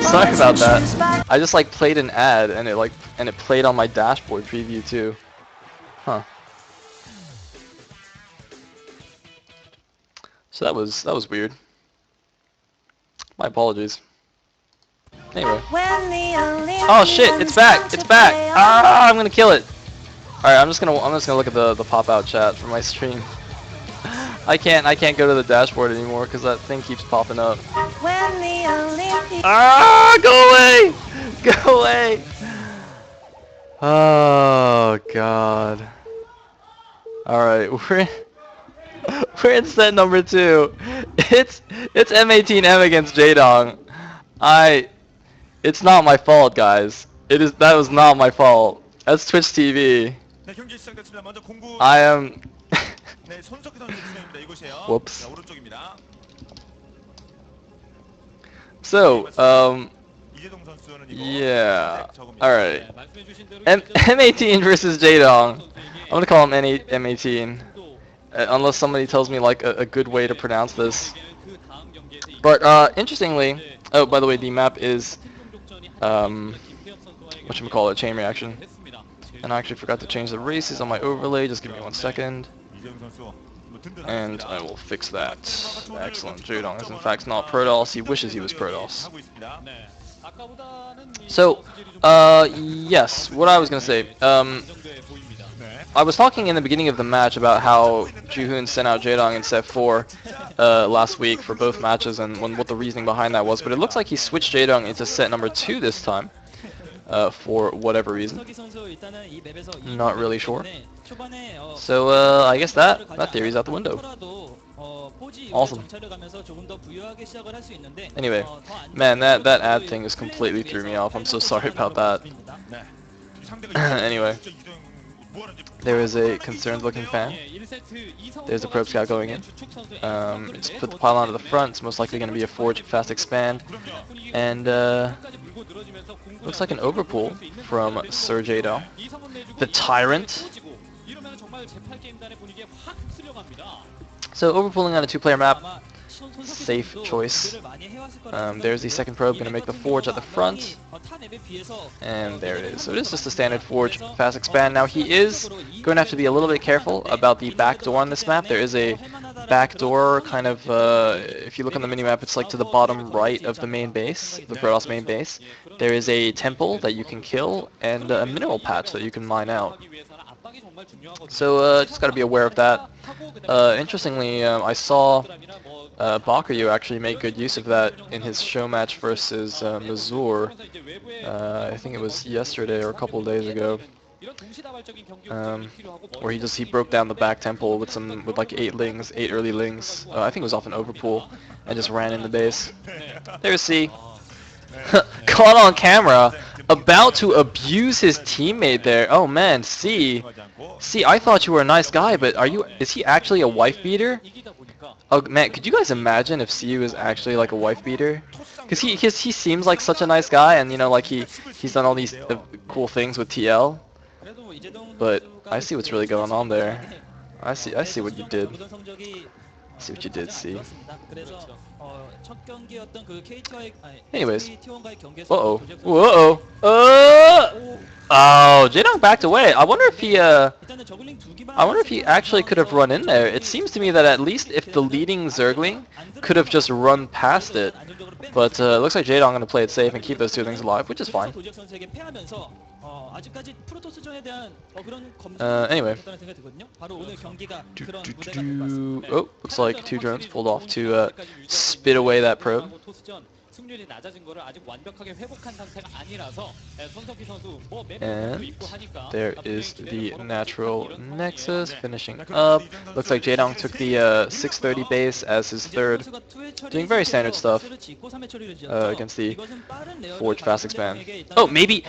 Sorry about that. I just like played an ad and it played on my dashboard preview too. Huh. So that was weird. My apologies. Anyway. Oh shit, it's back! It's back! Ah, I'm gonna kill it! Alright, I'm just gonna look at the pop-out chat for my stream. I can't go to the dashboard anymore because that thing keeps popping up. Ah, go away! Go away! Oh god. Alright, we're in set number 2. It's M18M against Jaedong. It's not my fault, guys. That was not my fault. That's Twitch TV. I am Whoops. So, yeah. Alright. M18 versus Jaedong. I'm gonna call him M18. Unless somebody tells me like a good way to pronounce this. But interestingly, oh, by the way, the map is whatchamacallit, chain reaction. And I actually forgot to change the races on my overlay. Just give me 1 second. And I will fix that. Excellent. Jaedong is in fact not Protoss. He wishes he was Protoss. So, yes, what I was gonna say. I was talking in the beginning of the match about how Juhoon sent out Jaedong in set 4 last week for both matches and what the reasoning behind that was, but it looks like he switched Jaedong into set number 2 this time. For whatever reason. Not really sure. So I guess that theory's out the window. Awesome. Anyway, man, that ad thing just completely threw me off. I'm so sorry about that. Anyway, there is a concerned looking fan. There's a probe scout going in. It's put the pylon to the front. It's most likely going to be a forge fast expand. And looks like an overpull from Sir Jaedong. The Tyrant. So overpulling on a 2-player map. Safe choice. There's the second probe, going to make the forge at the front. And there it is. So it is just a standard forge fast expand. Now he is going to have to be a little bit careful about the back door on this map. There is a back door kind of, if you look on the minimap, it's like to the bottom right of the main base, the Protoss main base. There is a temple that you can kill and a mineral patch that you can mine out. So just got to be aware of that. Interestingly, I saw Bakuryu actually make good use of that in his show match versus Mazur. I think it was yesterday or a couple of days ago. Where he broke down the back temple with like 8 early lings. I think it was off an overpull, and just ran in the base. There's C. Caught on camera, about to abuse his teammate there. Oh man, C, I thought you were a nice guy, but is he actually a wife beater? Oh man, could you guys imagine if C was actually like a wife beater? Because he seems like such a nice guy, and you know, like he's done all these cool things with TL. But I see what's really going on there. I see what you did. I see what you did, C. Anyways. Uh-oh. Whoa. Oh, Jaedong backed away. I wonder if he actually could have run in there. It seems to me that at least if the leading Zergling could have just run past it. But it looks like Jaedong going to play it safe and keep those 2 things alive, which is fine. Anyway. Oh, looks like 2 drones pulled off to spit away that probe. And there is the natural nexus finishing up. Looks like Jaedong took the 630 base as his third, doing very standard stuff against the Forge Fast Expand. Oh, maybe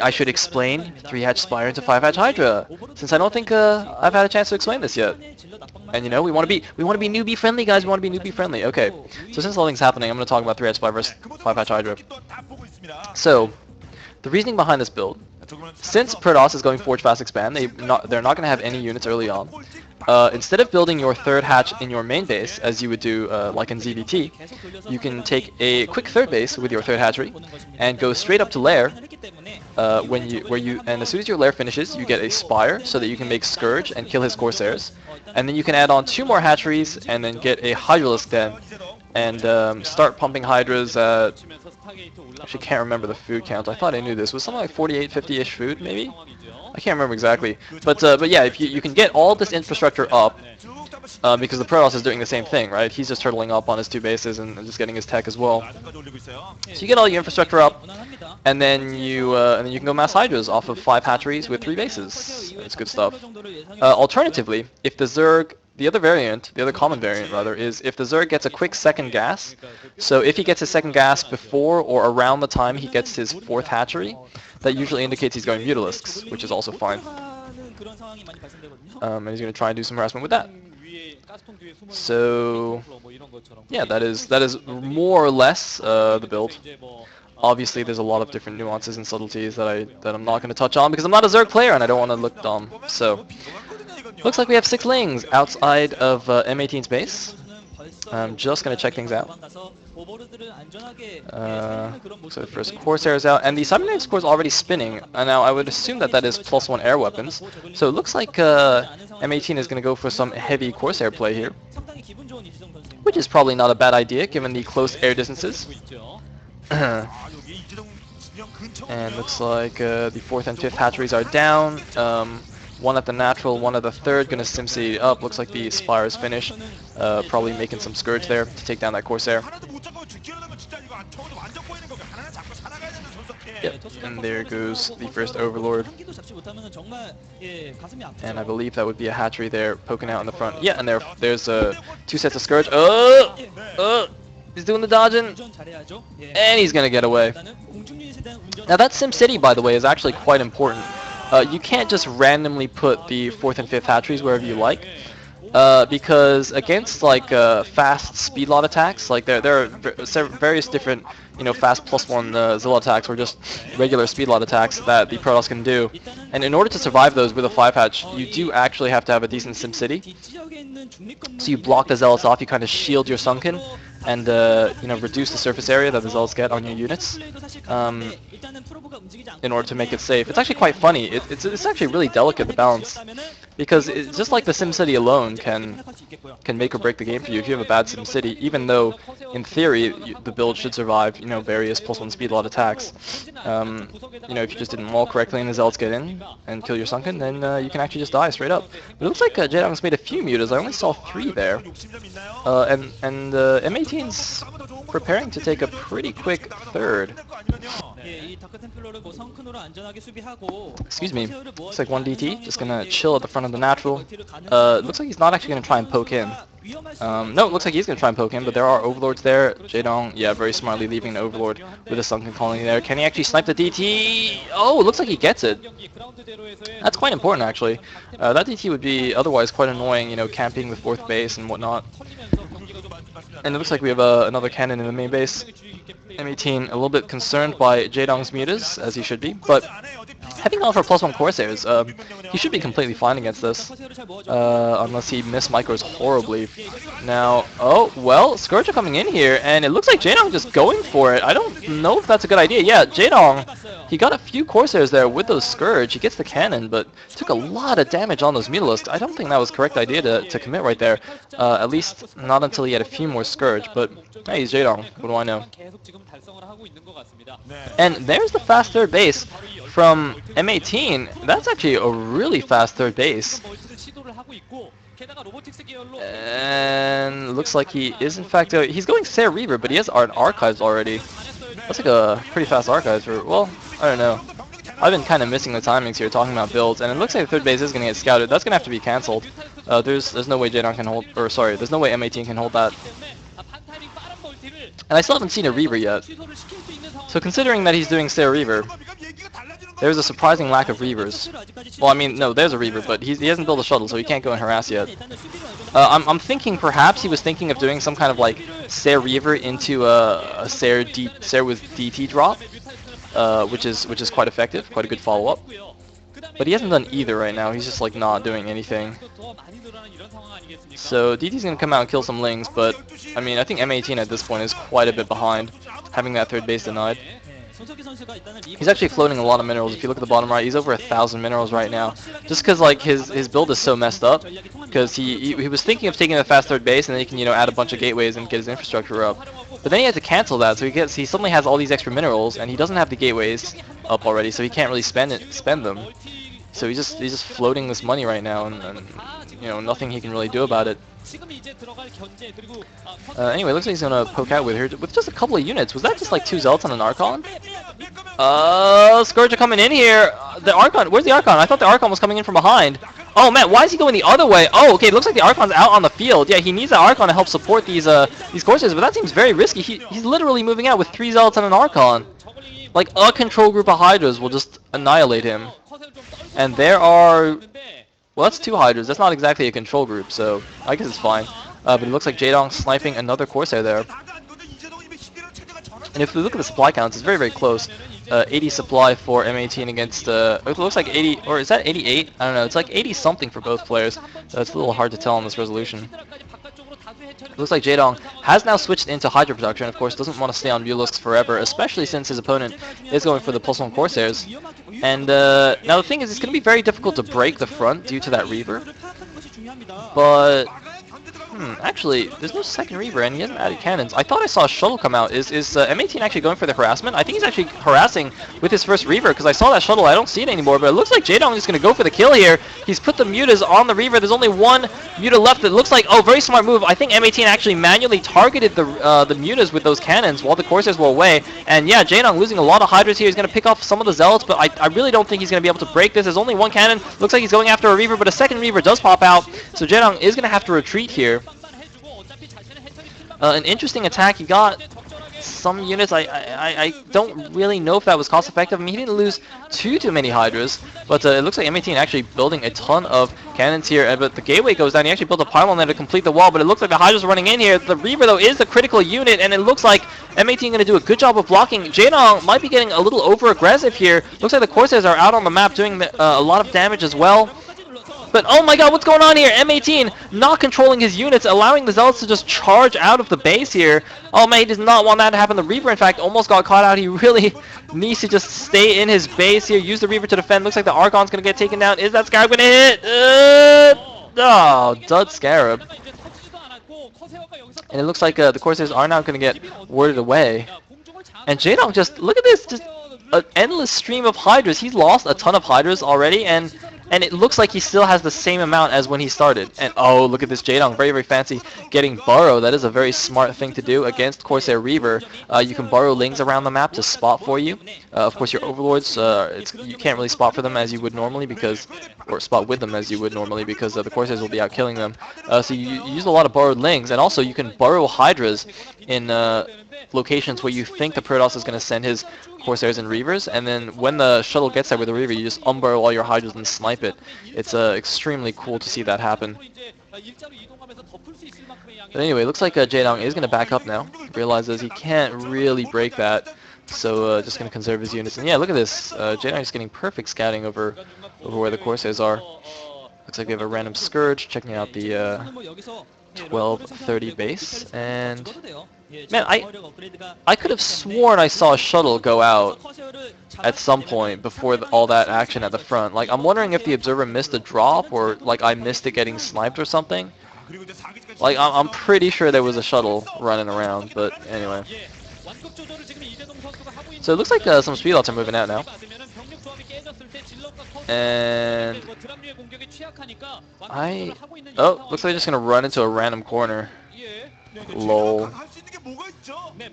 I should explain 3-hatch Spire into 5-hatch Hydra, since I don't think I've had a chance to explain this yet. And you know, we want to be newbie friendly, guys. We want to be newbie friendly. Okay, so since all things happening, I'm going to talk about 3-hatch Spire versus 5-hatch Hydra. So, the reasoning behind this build, since Protoss is going Forge Fast Expand, they're not going to have any units early on. Instead of building your third hatch in your main base, as you would do like in ZVT, you can take a quick third base with your third hatchery and go straight up to lair. And as soon as your lair finishes, you get a spire so that you can make Scourge and kill his Corsairs, and then you can add on 2 more hatcheries and then get a Hydralisk Den and start pumping Hydras at, actually can't remember the food count. I thought I knew this. Was something like 48, 50-ish food, maybe? I can't remember exactly. But yeah, if you can get all this infrastructure up, because the Protoss is doing the same thing, right? He's just turtling up on his 2 bases and just getting his tech as well. So you get all your infrastructure up, and then you can go mass Hydras off of 5 hatcheries with 3 bases. It's good stuff. Alternatively, if the Zerg, the other common variant rather, is if the Zerg gets a quick second gas. So if he gets his second gas before or around the time he gets his 4th hatchery, that usually indicates he's going Mutalisks, which is also fine. And he's going to try and do some harassment with that. So yeah, that is more or less the build. Obviously, there's a lot of different nuances and subtleties that I'm not going to touch on because I'm not a Zerg player and I don't want to look dumb. So looks like we have 6 lings outside of M18's base. I'm just going to check things out. So the first Corsair is out, and the Cybernetics core is already spinning. Now I would assume that is +1 air weapons. So it looks like M18 is going to go for some heavy Corsair play here, which is probably not a bad idea given the close air distances. And looks like the 4th and 5th hatcheries are down. 1 at the natural, 1 at the 3rd, gonna SimCity up. Looks like the Spire is finished. Probably making some Scourge there to take down that Corsair. Yep, and there goes the first Overlord. And I believe that would be a hatchery there poking out in the front. Yeah, and there's 2 sets of Scourge. He's doing the dodging, and he's gonna get away. Now that SimCity, by the way, is actually quite important. You can't just randomly put the 4th and 5th hatcheries wherever you like, because against like fast speed lot attacks, like there are various different fast +1 Zilla attacks or just regular speed lot attacks that the Protoss can do. And in order to survive those with a 5 hatch, you do actually have to have a decent SimCity. So you block the Zealots off, you kind of shield your Sunken, and reduce the surface area that the Zealots get on your units in order to make it safe. It's actually quite funny. It's actually really delicate, the balance, because it's just like the SimCity alone can make or break the game for you if you have a bad SimCity, even though in theory the build should survive various +1 speed lot attacks. If you just didn't wall correctly and the Zealots get in and kill your Sunken, then you can actually just die straight up. But it looks like Jaedong's made a few mutas. I only saw 3 there. And M18's preparing to take a pretty quick 3rd. Excuse me. Looks like 1 DT, just gonna chill at the front of the natural. Looks like he's not actually gonna try and poke in. No, it looks like he's gonna try and poke in, but there are Overlords there. Jaedong, yeah, very smartly leaving an Overlord with a Sunken colony there. Can he actually snipe the DT? Oh, it looks like he gets it. That's quite important, actually. That DT would be otherwise quite annoying, camping with 4th base and whatnot. And it looks like we have another cannon in the main base. M18 a little bit concerned by Jaedong's mutas, as he should be, but having gone for +1 Corsairs, he should be completely fine against this, unless he mismicros horribly. Now, oh, well, Scourge are coming in here, and it looks like Jaedong just going for it. I don't know if that's a good idea. Yeah, Jaedong, he got a few Corsairs there with those Scourge. He gets the cannon, but took a lot of damage on those Mutalisks. I don't think that was the correct idea to commit right there, at least not until he had a few more Scourge, but hey, he's Jaedong. What do I know? And there's the fast 3rd base from M18. That's actually a really fast 3rd base. And looks like he is in fact he's going Sayle Reaver, but he has archives already. That's like a pretty fast archives for, well, I don't know. I've been kind of missing the timings here talking about builds, and it looks like the 3rd base is going to get scouted. That's going to have to be cancelled. There's no way Jaedong can hold, or sorry, there's no way M18 can hold that. And I still haven't seen a Reaver yet. So considering that he's doing Sayle Reaver, there's a surprising lack of Reavers. Well, I mean, no, there's a Reaver, but he hasn't built a shuttle, so he can't go and harass yet. I'm thinking perhaps he was thinking of doing some kind of like Sayle Reaver into a Sayle with DT drop. which is quite effective, quite a good follow-up. But he hasn't done either right now. He's just like not doing anything. So DT's gonna come out and kill some Lings, but I mean I think M18 at this point is quite a bit behind, having that third base denied. He's actually floating a lot of minerals. If you look at the bottom right, he's over 1,000 minerals right now. Just because like his build is so messed up, because he was thinking of taking the fast third base and then he can add a bunch of gateways and get his infrastructure up. But then he had to cancel that, so he suddenly has all these extra minerals and he doesn't have the gateways up already, so he can't really spend them. So he's just floating this money right now, and nothing he can really do about it. Anyway, looks like he's gonna poke out with just a couple of units. Was that just like 2 Zealots on an Archon? Scourge are coming in here. The Archon, where's the Archon? I thought the Archon was coming in from behind. Oh man, why is he going the other way? Oh, okay, looks like the Archon's out on the field. Yeah, he needs the Archon to help support these Corsairs, but that seems very risky. He's literally moving out with 3 Zealots and an Archon. Like, a control group of Hydras will just annihilate him. And there are... Well, that's 2 Hydras. That's not exactly a control group, so I guess it's fine. But it looks like Jaedong sniping another Corsair there. And if we look at the supply counts, it's very, very close. 80 supply for M18 against... it looks like 80... Or is that 88? I don't know. It's like 80 something for both players. It's a little hard to tell on this resolution. It looks like Jaedong has now switched into Hydra production. Of course, doesn't want to stay on Mulisks forever, especially since his opponent is going for the +1 Corsairs. And now the thing is, it's going to be very difficult to break the front due to that Reaver. But actually, there's no second Reaver, and he hasn't added cannons. I thought I saw a shuttle come out. Is M18 actually going for the harassment? I think he's actually harassing with his first Reaver, because I saw that shuttle. I don't see it anymore, but it looks like Jaedong is going to go for the kill here. He's put the mutas on the Reaver. There's only 1 muta left. It looks like, oh, very smart move. I think M18 actually manually targeted the mutas with those cannons while the Corsairs were away. And yeah, Jaedong losing a lot of Hydras here. He's going to pick off some of the Zealots, but I really don't think he's going to be able to break this. There's only 1 cannon. Looks like he's going after a Reaver, but a second Reaver does pop out. So Jaedong is going to have to retreat here. An interesting attack. He got some units. I don't really know if that was cost effective. I mean, he didn't lose too many Hydras, but it looks like M18 actually building a ton of cannons here. But the gateway goes down. He actually built a pylon there to complete the wall, but it looks like the Hydras are running in here. The Reaver, though, is the critical unit, and it looks like M18 going to do a good job of blocking. Jaedong might be getting a little over-aggressive here. Looks like the Corsairs are out on the map doing a lot of damage as well. But oh my god, what's going on here? M18 not controlling his units, allowing the Zealots to just charge out of the base here. Oh man, he does not want that to happen. The Reaver, in fact, almost got caught out. He really needs to just stay in his base here, use the Reaver to defend. Looks like the Archon's going to get taken down. Is that Scarab going to hit? Oh, dud Scarab. And it looks like the Corsairs are now going to get warded away. And Jaedong just, look at this, just an endless stream of Hydras. He's lost a ton of Hydras already, and it looks like he still has the same amount as when he started. And oh, look at this Jaedong, very, very fancy, getting Burrow. That is a very smart thing to do against Corsair Reaver. You can borrow Lings around the map to spot for you. Of course, your Overlords, you can't really spot for them as you would normally or spot with them as you would normally because the Corsairs will be out killing them. So you use a lot of borrowed Lings, and also you can borrow Hydras in locations where you think the Protoss is going to send his Corsairs and Reavers, and then when the shuttle gets there with the Reaver, you just unburrow all your Hydras and snipe it. It's extremely cool to see that happen. But anyway, it looks like Jaedong is going to back up now. Realizes he can't really break that, so just going to conserve his units. And yeah, look at this. Jaedong is getting perfect scouting over where the Corsairs are. Looks like we have a random Scourge checking out the 1230 base, and man, I could have sworn I saw a shuttle go out at some point before all that action at the front. Like, I'm wondering if the observer missed a drop, or like I missed it getting sniped or something. Like, I'm pretty sure there was a shuttle running around, but anyway. So it looks like some speed lots are moving out now. And oh, looks like they're just gonna run into a random corner. Lol.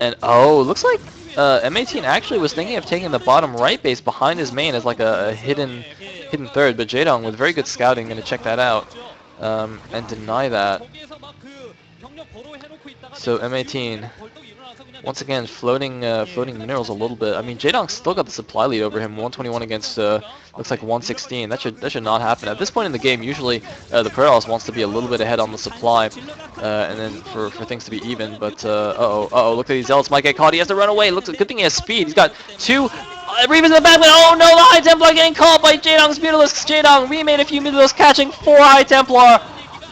And oh, looks like M18 actually was thinking of taking the bottom right base behind his main as like a hidden third, but Jaedong with very good scouting gonna check that out and deny that. So M18 once again floating minerals a little bit. I mean, Jaedong's still got the supply lead over him, 121 against looks like 116. That should not happen at this point in the game. Usually the Protoss wants to be a little bit ahead on the supply, and then for things to be even. But look at these Zealots might get caught. He has to run away. Looks good thing he has speed. He's got 2 Reaper's in the back, but oh no, the High Templar getting caught by Jaedong's Mutalisks. Jaedong remade a few Mutalisks, catching 4 High Templar.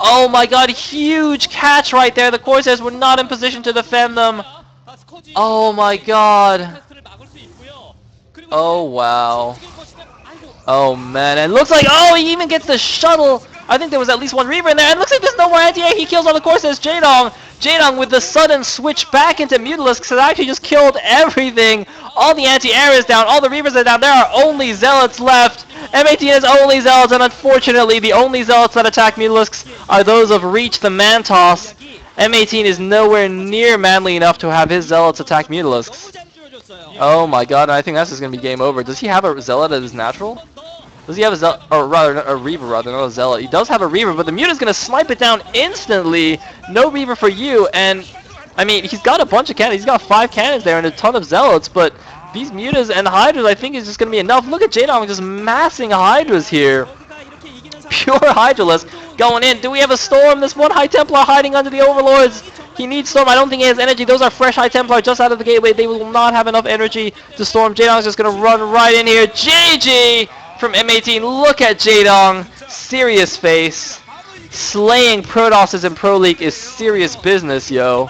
Oh my god, huge catch right there. The Corsairs were not in position to defend them. Oh my god. Oh wow. Oh man, and looks like, oh, he even gets the shuttle. I think there was at least one Reaver in there. And looks like there's no more anti-air. He kills all the Corsairs. Jaedong with the sudden switch back into Mutalisks has actually just killed everything. All the anti-air is down. All the Reavers are down. There are only Zealots left. M18 has only Zealots, and unfortunately, the only Zealots that attack Mutalisks are those of Reach the Mantos. M18 is nowhere near manly enough to have his Zealots attack Mutalisks. Oh my god, I think that's just going to be game over. Does he have a Zealot as his natural? Does he have a Zealot, or rather, a Reaver rather, not a Zealot? He does have a Reaver, but the Muta's going to snipe it down instantly. No Reaver for you, and, I mean, he's got a bunch of cannons. He's got 5 cannons there and a ton of Zealots, but these Mutas and Hydras, I think, is just going to be enough. Look at Jaedong just massing Hydras here. Pure Hydralist going in. Do we have a Storm? This one High Templar hiding under the Overlords. He needs Storm. I don't think he has energy. Those are fresh High Templar just out of the gateway. They will not have enough energy to Storm. Jaedong's just going to run right in here. GG from M18. Look at Jaedong. Serious face. Slaying Protosses in Pro League is serious business, yo.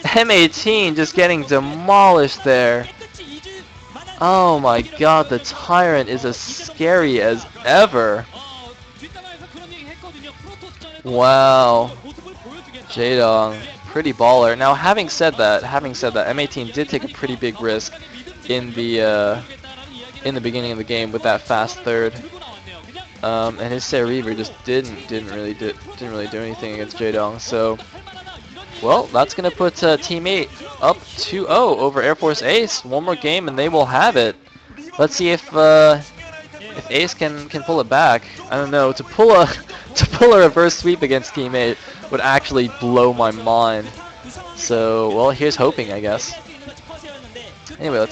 M18 just getting demolished there. Oh my god, the Tyrant is as scary as ever. Wow. Jaedong, pretty baller. Now, having said that, M18 did take a pretty big risk in the beginning of the game with that fast third, and his Sayle Reaver just didn't really do anything against Jaedong. So, well, that's gonna put Team 8 up 2-0 over Air Force Ace. One more game and they will have it. Let's see if Ace can pull it back. I don't know. To pull a reverse sweep against Team 8 would actually blow my mind. So, well, here's hoping, I guess. Anyway, let's